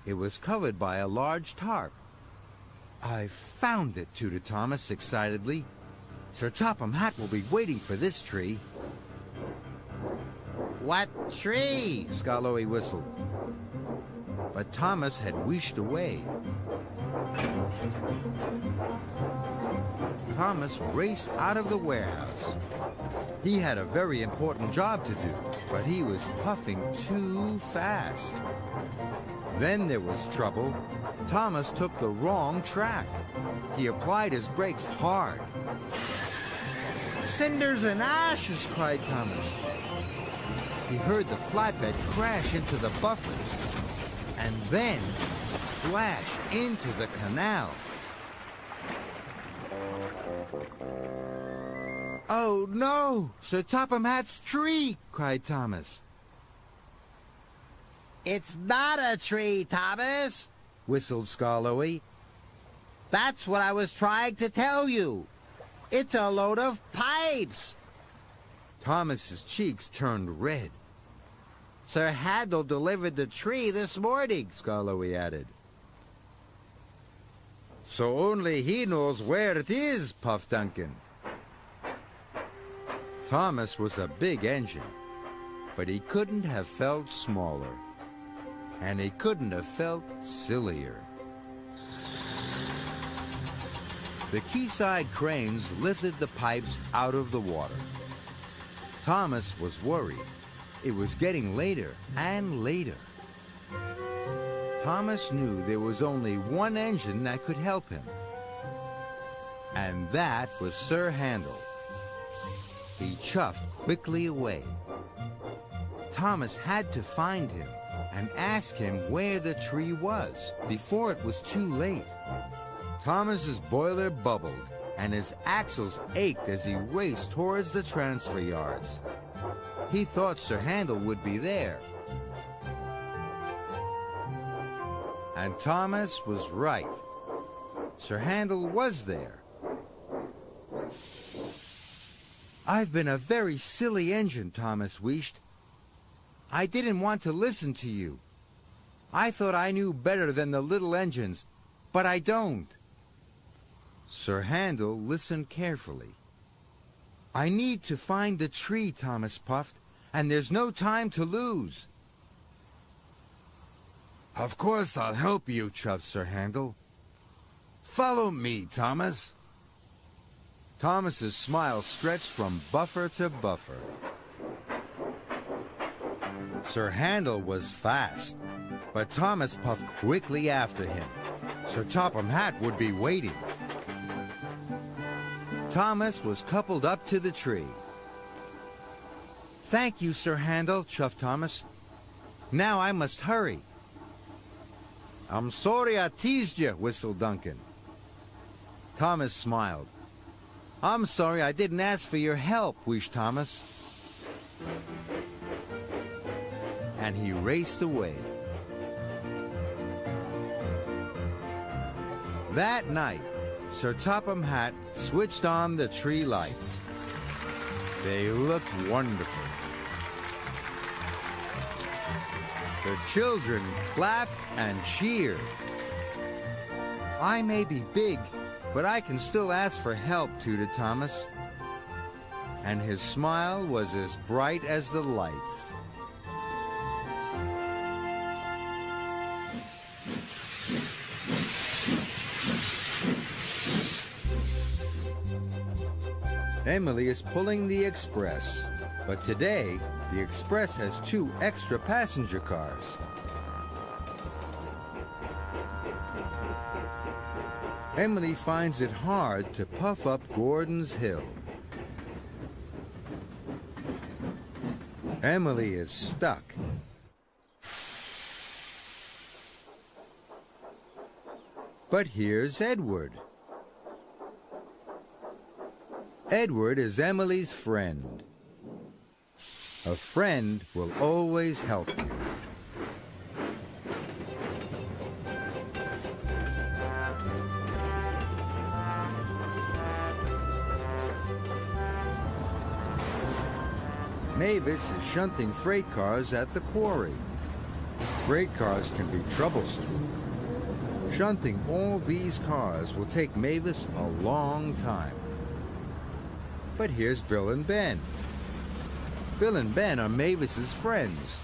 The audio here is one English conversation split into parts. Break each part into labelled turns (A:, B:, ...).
A: It was covered by a large tarp. "I found it," tooted Thomas excitedly. "Sir Topham Hatt will be waiting for this tree." "What tree?" Skarloey whistled. But Thomas had wheeshed away. Thomas raced out of the warehouse. He had a very important job to do, but he was puffing too fast. Then there was trouble. Thomas took the wrong track. He applied his brakes hard. "Cinders and ashes!" cried Thomas. He heard the flatbed crash into the buffers and then splash into the canal. "Oh, no! Sir Topham Hatt's tree!" cried Thomas. "It's not a tree, Thomas," whistled Skarloey. "That's what I was trying to tell you. It's a load of pipes." Thomas's cheeks turned red. "Sir Handel delivered the tree this morning," Skarloey added. "So only he knows where it is," puffed Duncan. Thomas was a big engine, but he couldn't have felt smaller, and he couldn't have felt sillier. The quayside cranes lifted the pipes out of the water. Thomas was worried. It was getting later and later. Thomas knew there was only one engine that could help him, and that was Sir Handel. He chuffed quickly away. Thomas had to find him and ask him where the tree was before it was too late. Thomas's boiler bubbled and his axles ached as he raced towards the transfer yards. He thought Sir Handel would be there. And Thomas was right. Sir Handel was there. "I've been a very silly engine," Thomas wheezed. "I didn't want to listen to you. I thought I knew better than the little engines, but I don't." Sir Handel listened carefully. "I need to find the tree," Thomas puffed, "and there's no time to lose." "Of course I'll help you," chuffed Sir Handel. "Follow me, Thomas." Thomas's smile stretched from buffer to buffer. Sir Handel was fast, but Thomas puffed quickly after him. Sir Topham Hatt would be waiting. Thomas was coupled up to the tree. "Thank you, Sir Handel," chuffed Thomas. "Now I must hurry." "I'm sorry I teased you," whistled Duncan. Thomas smiled. "I'm sorry I didn't ask for your help," wheezed Thomas. And he raced away. That night, Sir Topham Hatt switched on the tree lights. They looked wonderful. The children clapped and cheered. "I may be big, but I can still ask for help," tooted Thomas. And his smile was as bright as the lights. Emily is pulling the express, but today the express has 2 extra passenger cars. Emily finds it hard to puff up Gordon's Hill. Emily is stuck. But here's Edward. Edward is Emily's friend. A friend will always help you. Mavis is shunting freight cars at the quarry. Freight cars can be troublesome. Shunting all these cars will take Mavis a long time. But here's Bill and Ben. Bill and Ben are Mavis's friends.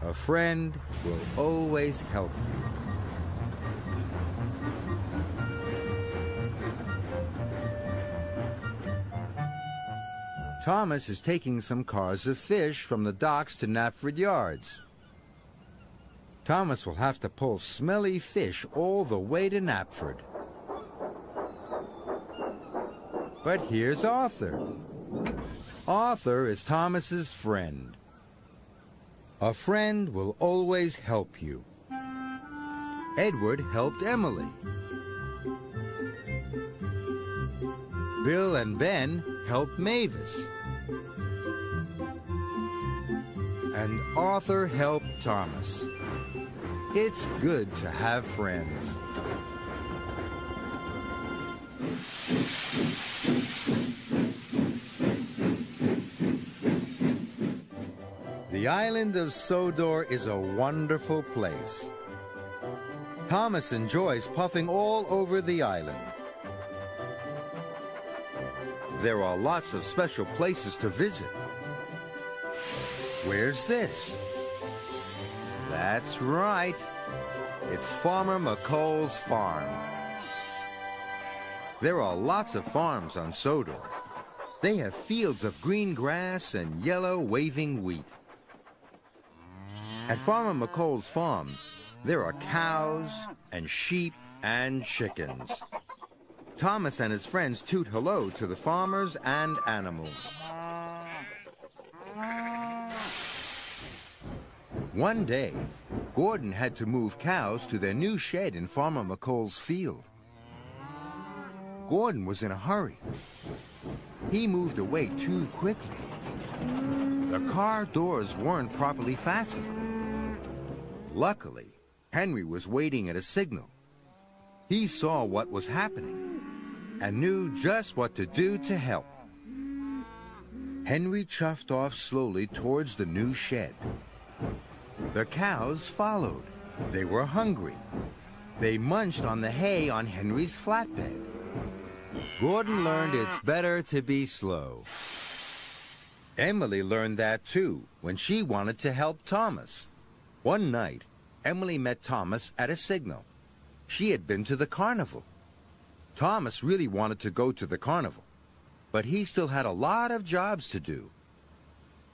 A: A friend will always help you. Thomas is taking some cars of fish from the docks to Knapford Yards. Thomas will have to pull smelly fish all the way to Knapford. But here's Arthur. Arthur is Thomas's friend. A friend will always help you. Edward helped Emily. Bill and Ben helped Mavis. And Arthur helped Thomas. It's good to have friends. The island of Sodor is a wonderful place. Thomas enjoys puffing all over the island. There are lots of special places to visit. Where's this? That's right. It's Farmer McColl's farm. There are lots of farms on Sodor. They have fields of green grass and yellow waving wheat. At Farmer McColl's farm, there are cows and sheep and chickens. Thomas and his friends toot hello to the farmers and animals. One day, Gordon had to move cows to their new shed in Farmer McColl's field. Gordon was in a hurry. He moved away too quickly. The car doors weren't properly fastened. Luckily, Henry was waiting at a signal. He saw what was happening and knew just what to do to help. Henry chuffed off slowly towards the new shed. The cows followed. They were hungry. They munched on the hay on Henry's flatbed. Gordon learned it's better to be slow. Emily learned that too when she wanted to help Thomas. One night, Emily met Thomas at a signal. She had been to the carnival. Thomas really wanted to go to the carnival, but he still had a lot of jobs to do.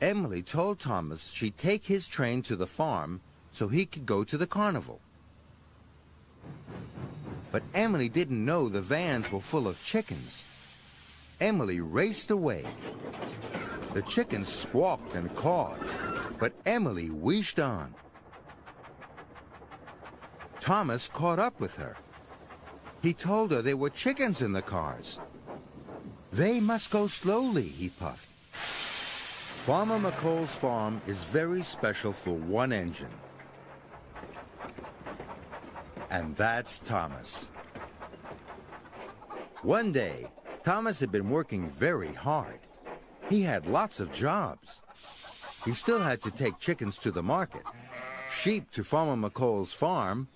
A: Emily told Thomas she'd take his train to the farm so he could go to the carnival. But Emily didn't know the vans were full of chickens. Emily raced away. The chickens squawked and cawed, but Emily wheeshed on. Thomas caught up with her. He told her there were chickens in the cars. They must go slowly, he puffed. Farmer McColl's farm is very special for one engine. And that's Thomas. One day, Thomas had been working very hard. He had lots of jobs. He still had to take chickens to the market, sheep to Farmer McColl's farm,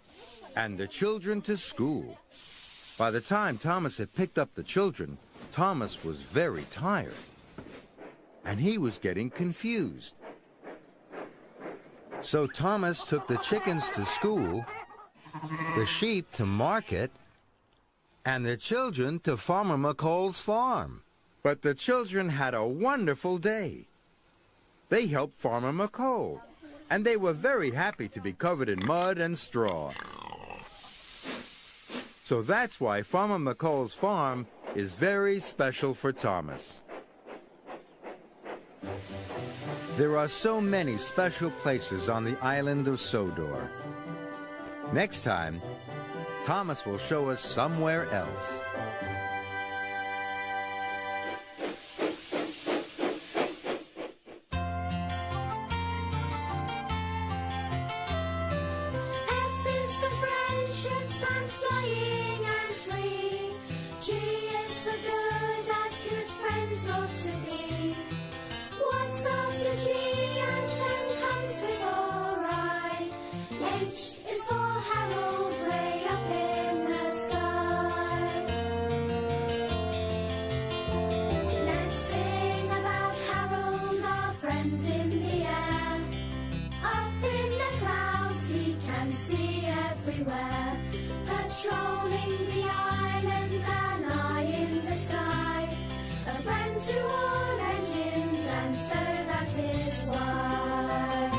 A: and the children to school. By the time Thomas had picked up the children, Thomas was very tired. And he was getting confused. So Thomas took the chickens to school, the sheep to market, and the children to Farmer McColl's farm. But the children had a wonderful day. They helped Farmer McColl, and they were very happy to be covered in mud and straw. So that's why Farmer McColl's farm is very special for Thomas. There are so many special places on the island of Sodor. Next time, Thomas will show us somewhere else.
B: What's after G and then comes before I? everywhere, patrolling the island, an eye in the sky, a friend to all engines, and so that is why.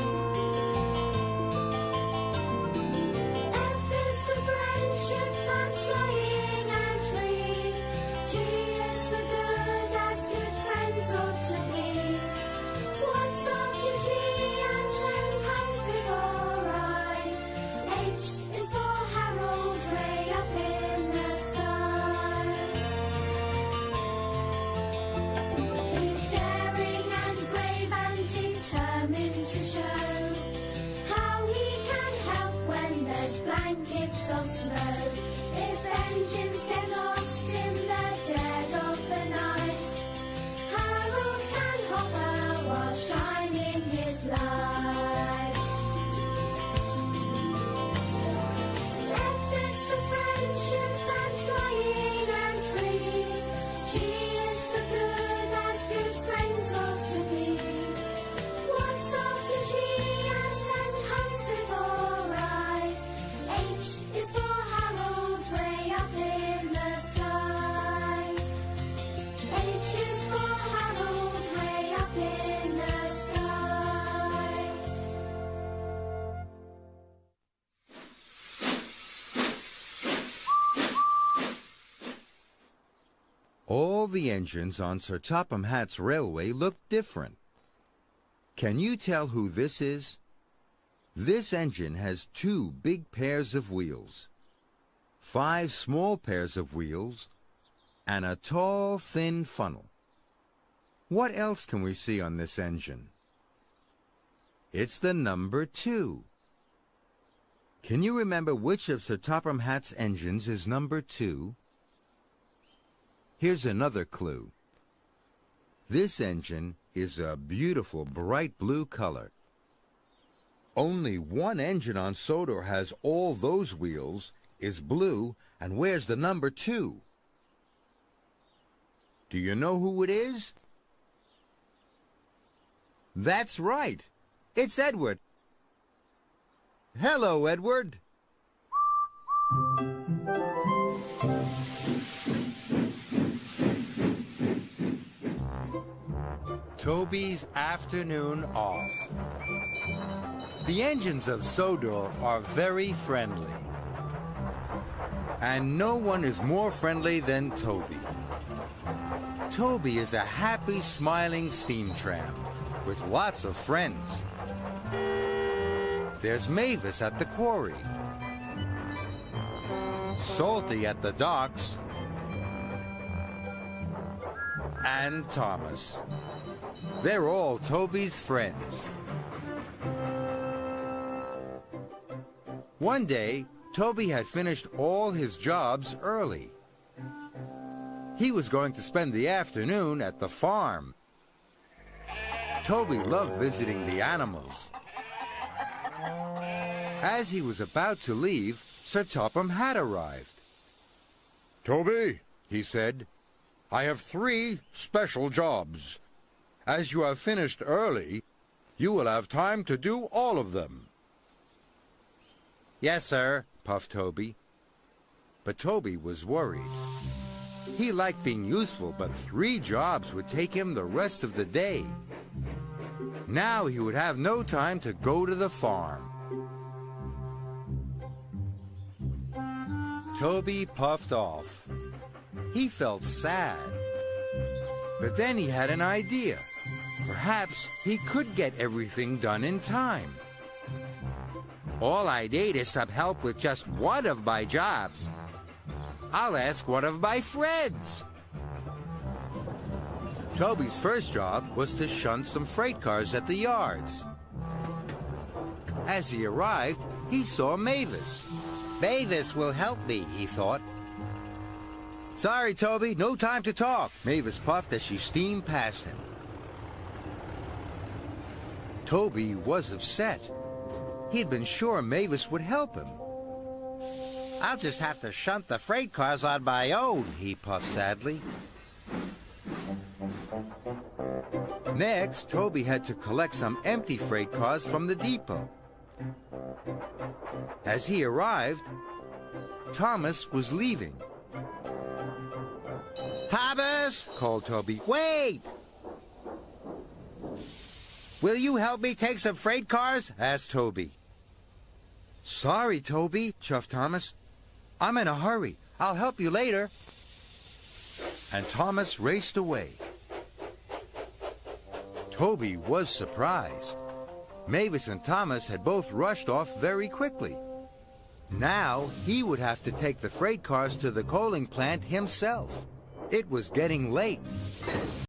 B: F is for friendship and flying and free. G is for good, as good friends ought to be. What's after G and then comes before I? H is for Harold, way up in the sky. He's daring and brave and determined to show how he can help when there's blankets of snow. If engines get lost in the dead of the night, Harold can hover while shining his light. F is for friendship and flying and free. G is for good, as good friends ought to be. What's after G and then comes before I? H is for Harold, way up in the sky. H is for Harold, way up in the sky.
A: All the engines on Sir Topham Hatt's railway look different. Can you tell who this is? This engine has 2 big pairs of wheels, 5 small pairs of wheels, and a tall, thin funnel. What else can we see on this engine? It's the number 2. Can you remember which of Sir Topham Hatt's engines is number 2? Here's another clue. This engine is a beautiful bright blue color. Only one engine on Sodor has all those wheels, is blue, and wears the number 2. Do you know who it is? That's right. It's Edward. Hello, Edward. Toby's afternoon off. The engines of Sodor are very friendly. And no one is more friendly than Toby. Toby is a happy, smiling steam tram with lots of friends. There's Mavis at the quarry, Salty at the docks, and Thomas. They're all Toby's friends. One day, Toby had finished all his jobs early. He was going to spend the afternoon at the farm. Toby loved visiting the animals. As he was about to leave, Sir Topham Hatt arrived.
C: Toby, he said, I have 3 special jobs. As you have finished early, you will have time to do all of them.
A: Yes, sir, puffed Toby. But Toby was worried. He liked being useful, but 3 jobs would take him the rest of the day. Now he would have no time to go to the farm. Toby puffed off. He felt sad. But then he had an idea. Perhaps he could get everything done in time. All I need is some help with just one of my jobs. I'll ask one of my friends. Toby's first job was to shunt some freight cars at the yards. As he arrived, he saw Mavis. Mavis will help me, he thought. Sorry, Toby, no time to talk, Mavis puffed as she steamed past him. Toby was upset. He had been sure Mavis would help him. I'll just have to shunt the freight cars on my own, he puffed sadly. Next, Toby had to collect some empty freight cars from the depot. As he arrived, Thomas was leaving. "Thomas!" called Toby. "Wait! Will you help me take some freight cars?" asked Toby. "Sorry, Toby," chuffed Thomas. "I'm in a hurry. I'll help you later." And Thomas raced away. Toby was surprised. Mavis and Thomas had both rushed off very quickly. Now he would have to take the freight cars to the coaling plant himself. It was getting late.